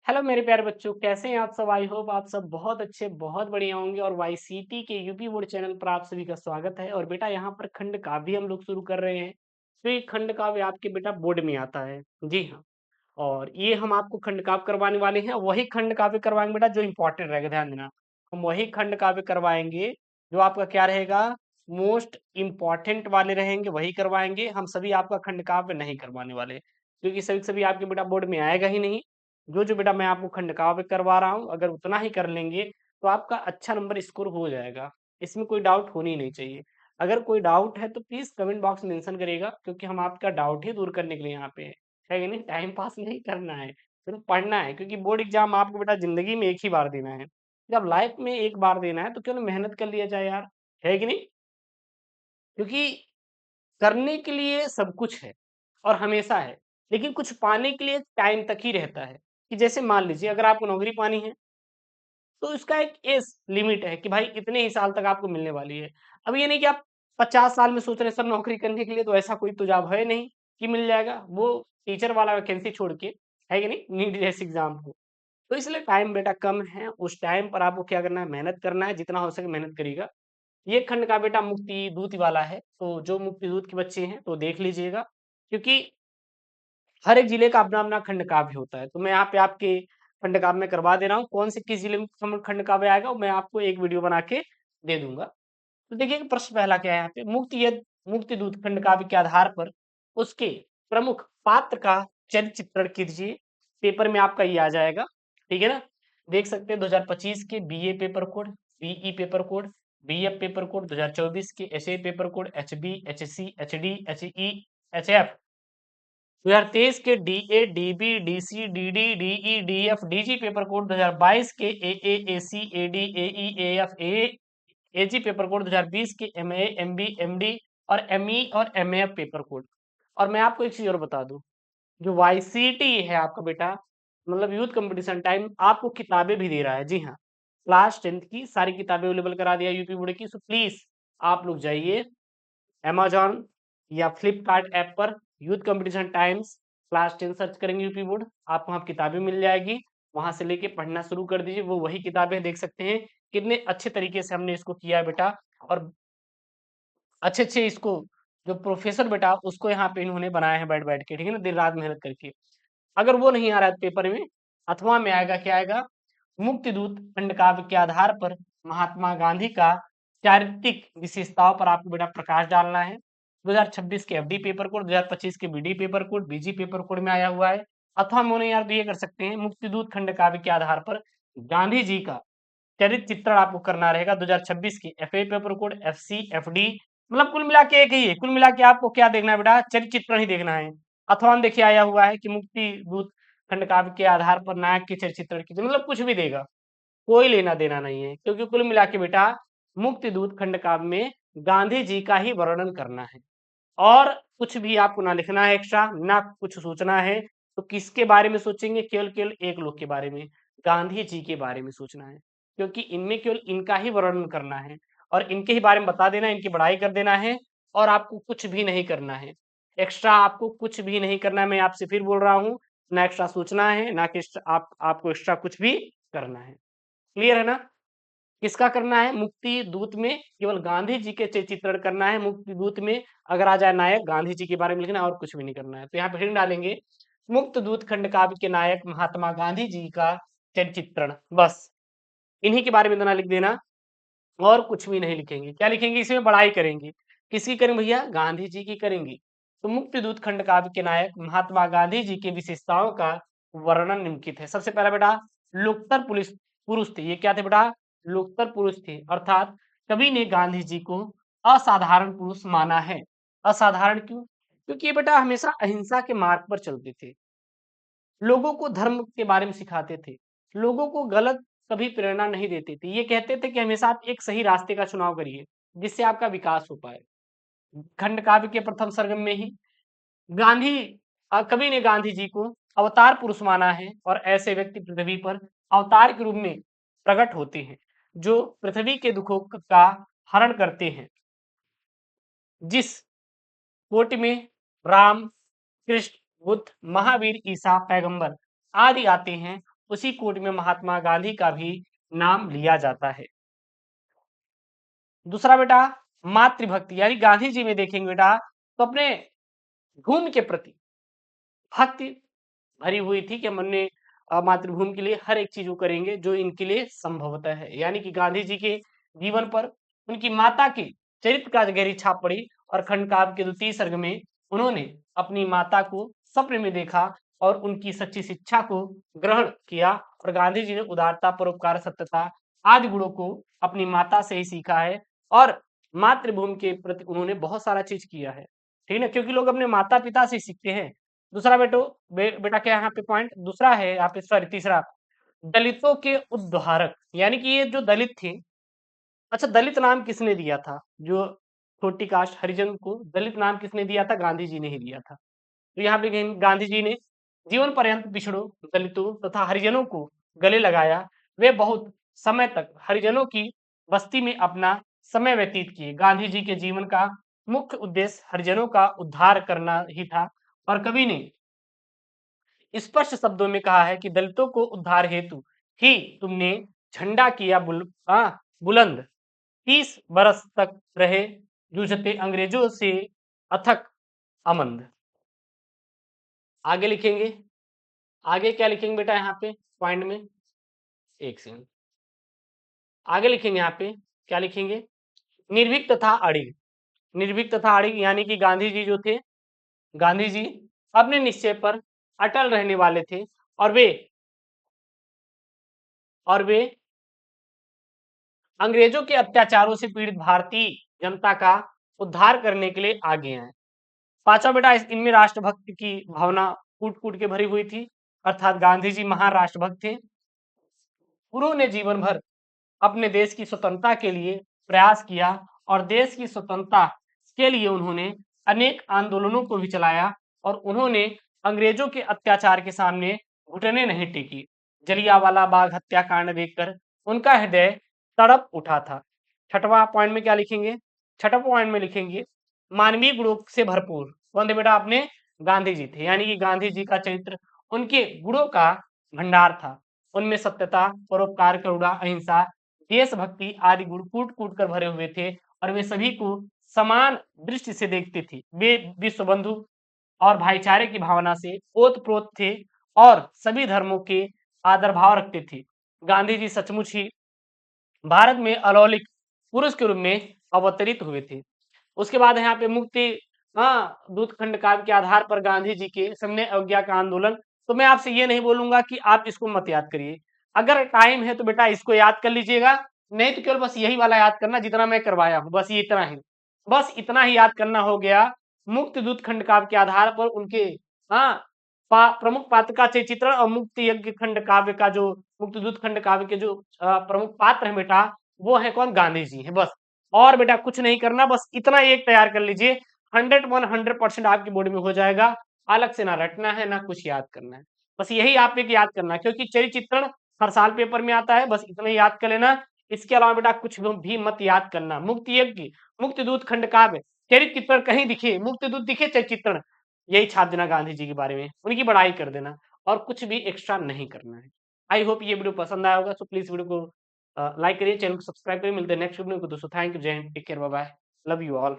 Hello मेरे प्यारे बच्चों, कैसे हैं आप सब? आई होप आप सब बहुत अच्छे, बहुत बढ़िया होंगे। और वाईसीटी के यूपी बोर्ड चैनल पर आप सभी का स्वागत है। और बेटा यहाँ पर खंड काव्य हम लोग शुरू कर रहे हैं। तो ये खंड काव्य आपके बेटा बोर्ड में आता है। जी हाँ। और ये हम आपको खंड काव्य करवाने वाले हैं। वही खंड काव्य करवाएंगे बेटा जो इंपॉर्टेंट रहेगा, ध्यान देना। हम वही खंड काव्य करवाएंगे जो आपका क्या रहेगा, मोस्ट इम्पॉर्टेंट वाले रहेंगे, वही करवाएंगे। हम सभी आपका खंड काव्य नहीं करवाने वाले, क्योंकि सभी सभी आपके बेटा बोर्ड में आएगा ही नहीं। जो जो बेटा मैं आपको खंड काव्य करवा रहा हूँ, अगर उतना ही कर लेंगे तो आपका अच्छा नंबर स्कोर हो जाएगा। इसमें कोई डाउट होनी नहीं चाहिए। अगर कोई डाउट है तो प्लीज कमेंट बॉक्स में मेंशन करिएगा, क्योंकि हम आपका डाउट ही दूर करने के लिए यहाँ पे हैं। है कि नहीं? टाइम पास नहीं करना है, सिर्फ पढ़ना है। क्योंकि बोर्ड एग्जाम आपको बेटा जिंदगी में एक ही बार देना है। जब लाइफ में एक बार देना है तो क्यों ना मेहनत कर लिया जाए यार। है कि नहीं? क्योंकि करने के लिए सब कुछ है और हमेशा है, लेकिन कुछ पाने के लिए टाइम तक ही रहता है। कि जैसे मान लीजिए अगर आपको नौकरी पानी है तो इसका एक एज लिमिट है कि भाई इतने ही साल तक आपको मिलने वाली है। अब ये नहीं कि आप 50 साल में सोच रहे हैं सर नौकरी करने के लिए, तो ऐसा कोई तो जॉब है नहीं कि मिल जाएगा वो टीचर वाला वैकेंसी छोड़ के। है कि नहीं? नीट जैसे एग्जाम हो। तो इसलिए टाइम बेटा कम है, उस टाइम पर आपको क्या करना है, मेहनत करना है, जितना हो सके मेहनत करिएगा। ये खंड का बेटा मुक्ति दूत वाला है, तो जो मुक्ति दूत के बच्चे हैं तो देख लीजिएगा। क्योंकि हर एक जिले का अपना अपना खंड काव्य होता है। तो मैं यहाँ पे आपके खंड काव्य में करवा दे रहा हूँ। कौन से किस जिले में खंड काव्य आएगा वो मैं आपको एक वीडियो बना के दे दूंगा। तो देखिए प्रश्न पहला क्या है यहाँ पे, मुक्ति दूत खंड काव्य के आधार पर उसके प्रमुख पात्र का चरित्र चित्रण कीजिए। पेपर में आपका ये आ जाएगा। ठीक है ना? देख सकते हैं 2025 के BA paper code, BE paper code, BF paper code, 2024 के HA paper code, HB, HC, HD, HE, HF, 2023 के DA, DB, DC, DD, DE, DF, DG paper code, 2022 के AA, AC, AD, AE, AF, AG paper code, 2020 के MA, MB, MD और ME और MF paper code. और मैं आपको एक चीज और बता दूं, जो वाईसीटी है आपका बेटा, मतलब यूथ कंपटीशन टाइम, आपको किताबें भी दे रहा है। जी हाँ, क्लास 10th की सारी किताबें अवेलेबल करा दिया यूपी बोर्ड की। सो प्लीज आप लोग जाइए अमेजॉन या फ्लिपकार्ट ऐप पर youth competition times class 10 search करेंगे यूपी बोर्ड, आपको वहाँ किताबें मिल जाएगी। वहां से लेके पढ़ना शुरू कर दीजिए। वो वही किताबें देख सकते हैं कितने अच्छे तरीके से हमने इसको किया है बेटा। और अच्छे अच्छे इसको जो प्रोफेसर बेटा उसको यहाँ पे इन्होंने बनाया है बैठ बैठ के। ठीक है ना? दिन रात मेहनत करके। अगर वो नहीं आ रहा है पेपर में, अथवा में आएगा, क्या आएगा, मुक्ति दूत खंड काव्य के आधार पर महात्मा गांधी का चारित्रिक विशेषताओं पर आपको बेटा प्रकाश डालना है। 2026 के एफडी पेपर कोड, 2025 के बीडी पेपर कोड, बीजी पेपर कोड में आया हुआ है। अथवा में यार तो ये कर सकते हैं, मुक्ति दूत खंड काव्य के आधार पर गांधी जी का चरित्र चित्रण आपको करना रहेगा। 2026 की FA paper code, FC, FD, मतलब कुल मिला के एक ही है। कुल मिला के आपको क्या देखना है बेटा, चरित्र चित्रण ही देखना है। अथवा में देखिए आया हुआ है कि मुक्ति दूत खंड काव्य के आधार पर नायक के चरित्र चित्रण की, मतलब कुछ भी देगा, कोई लेना देना नहीं है। क्योंकि कुल मिला के बेटा मुक्ति दूत खंड काव्य में गांधी जी का ही वर्णन करना है। और कुछ भी आपको ना लिखना है एक्स्ट्रा, ना कुछ सोचना है। तो किसके बारे में सोचेंगे? केवल केवल एक लोग के बारे में, गांधी जी के बारे में सोचना है। क्योंकि इनमें केवल इनका ही वर्णन करना है और इनके ही बारे में बता देना है, इनकी बड़ाई कर देना है। और आपको कुछ भी नहीं करना है एक्स्ट्रा, आपको कुछ भी नहीं करना है। मैं आपसे फिर बोल रहा हूँ, ना एक्स्ट्रा सोचना है, ना कि आपको एक्स्ट्रा कुछ भी करना है। क्लियर है ना? किसका करना है? मुक्ति दूत में केवल गांधी जी के चित्रण करना है। मुक्ति दूत में अगर आ जाए नायक, गांधी जी के बारे में लिखना है और कुछ भी नहीं करना है। तो यहाँ पे हेडिंग डालेंगे, मुक्त दूत खंड काव्य के नायक महात्मा गांधी जी का चित्रण। बस इन्हीं के बारे में इतना लिख देना और कुछ भी नहीं लिखेंगे। क्या लिखेंगे? इसमें बड़ाई करेंगे। किसकी करेंगे भैया? गांधी जी की करेंगे। तो मुक्ति दूत खंड काव्य के नायक महात्मा गांधी जी की विशेषताओं का वर्णन निम्नलिखित है। सबसे पहला बेटा, लोकतर पुलिस पुरुष थे। ये क्या थे बेटा? लोकतर पुरुष थे, अर्थात कवि ने गांधी जी को असाधारण पुरुष माना है। असाधारण क्यों? क्योंकि ये बेटा हमेशा अहिंसा के मार्ग पर चलते थे, लोगों को धर्म के बारे में सिखाते थे, लोगों को गलत कभी प्रेरणा नहीं देते थे। ये कहते थे कि हमेशा आप एक सही रास्ते का चुनाव करिए जिससे आपका विकास हो पाए। खंड काव्य के प्रथम सर्गम में ही गांधी कवि ने गांधी जी को अवतार पुरुष माना है। और ऐसे व्यक्ति पृथ्वी पर अवतार के रूप में प्रकट होते हैं जो पृथ्वी के दुखों का हरण करते हैं। जिस कोटि में राम, कृष्ण, बुद्ध, महावीर, ईसा, पैगंबर आदि आते हैं, उसी कोट में महात्मा गांधी का भी नाम लिया जाता है। दूसरा बेटा मातृभक्ति, यानी गांधी जी में देखेंगे बेटा तो अपने भूमि के प्रति भक्ति भरी हुई थी कि हम अपने मातृभूमि के लिए हर एक चीज वो करेंगे जो इनके लिए संभवतः है। यानी कि गांधी जी के जीवन पर उनकी माता के चरित्र का गहरी छाप पड़ी और खंड काव्य के द्वितीय सर्ग में उन्होंने अपनी माता को सपने में देखा और उनकी सच्ची शिक्षा को ग्रहण किया और गांधी जी ने उदारता, परोपकार, सत्यता आदि गुणों को अपनी माता से ही सीखा है और मातृभूमि के प्रति उन्होंने बहुत सारा चीज किया है। ठीक है, क्योंकि लोग अपने माता पिता से सीखते हैं। दूसरा बेटा क्या है यहाँ पे पॉइंट दूसरा है यहाँ पे, सॉरी तीसरा, दलितों के उद्धारक, यानी कि ये जो दलित थे, अच्छा दलित नाम किसने दिया था? जो छोटी कास्ट हरिजन को दलित नाम किसने दिया था? गांधी जी ने ही दिया था। तो यहाँ पे गांधी जी ने जीवन पर्यंत पिछड़ों, दलितों तथा हरिजनों को गले लगाया। वे बहुत समय तक हरिजनों की बस्ती में अपना समय व्यतीत किए। गांधी जी के जीवन का मुख्य उद्देश्य हरिजनों का उद्धार करना ही था और कवि ने स्पष्ट शब्दों में कहा है कि दलितों को उद्धार हेतु ही तुमने झंडा किया बुलंद। 30 बरस तक रहे जूझते अंग्रेजों से अथक अमंद। आगे लिखेंगे, आगे क्या लिखेंगे बेटा यहाँ पे पॉइंट में, एक सेकंड, आगे लिखेंगे यहाँ पे क्या लिखेंगे, निर्भीक तथा अड़िग। निर्भीक तथा अड़िग यानी कि गांधी जी जो थे, गांधी जी अपने निश्चय पर अटल रहने वाले थे और वे अंग्रेजों के अत्याचारों से पीड़ित भारतीय जनता का उद्धार करने के लिए आगे आए। पांचवा बेटा इनमें राष्ट्रभक्ति की भावना कूट कूट के भरी हुई थी, अर्थात गांधी जी महान राष्ट्रभक्त थे। उन्होंने जीवन भर अपने देश की स्वतंत्रता के लिए प्रयास किया और देश की स्वतंत्रता के लिए उन्होंने अनेक आंदोलनों को भी चलाया और उन्होंने अंग्रेजों के अत्याचार के सामने घुटने नहीं टेकी। जलियांवाला बाग हत्याकांड देखकर उनका हृदय तड़प उठा था। छठवां पॉइंट में क्या लिखेंगे, छठवां पॉइंट में लिखेंगे मानवीय गुणों से भरपूर। कौन थे बेटा? अपने गांधी जी थे, यानी कि गांधी जी का चरित्र उनके गुणों का भंडार था। उनमें सत्यता, परोपकार, करुणा, अहिंसा, देशभक्ति आदि गुण कूट कूट कर भरे हुए थे और वे सभी को समान दृष्टि से देखते थे। वे विश्व बंधु और भाईचारे की भावना से ओतप्रोत थे और सभी धर्मों के आदर भाव रखते थे। गांधी जी सचमुच ही भारत में अलौकिक पुरुष के रूप में अवतरित हुए थे। उसके बाद यहाँ पे मुक्ति दूत खंड काव्य के आधार पर गांधी जी के सामने अवज्ञा का आंदोलन। तो मैं आपसे ये नहीं बोलूंगा कि आप इसको मत याद करिए, अगर टाइम है तो बेटा इसको याद कर लीजिएगा, नहीं तो केवल बस यही वाला याद करना जितना मैं करवाया हूँ, बस ये इतना ही, बस इतना ही याद करना हो गया। मुक्ति दूत खंड काव्य के आधार पर उनके हाँ प्रमुख पात्र का चित्रण और मुक्ति यज्ञ खंड काव्य का जो मुक्ति दूत खंड काव्य के जो प्रमुख पात्र है बेटा वो है कौन? गांधी जी है बस। और बेटा कुछ नहीं करना, बस इतना एक तैयार कर लीजिए, 100% आपकी बॉडी में हो जाएगा। अलग से ना रटना है ना कुछ याद करना है, बस यही आप एक याद करना है, क्योंकि चरित्र चित्रण हर साल पेपर में आता है, बस इतना ही याद कर लेना। इसके अलावा बेटा कुछ भी मत याद करना। मुक्ति यज्ञ, मुक्ति दूत खंड काव्य, चरित्र चित्रण कहीं दिखे, मुक्ति दूत दिखे, चरित्र चित्रण यही छाप देना गांधी जी के बारे में, उनकी बड़ाई कर देना और कुछ भी एक्स्ट्रा नहीं करना है। आई होप ये वीडियो पसंद आया होगा, तो प्लीज वीडियो को लाइक करिए, चैनल को सब्सक्राइब करिए। मिलते हैं नेक्स्ट वीडियो को दोस्तों। Thank you, Jai Hind, take care, bye bye, love you all.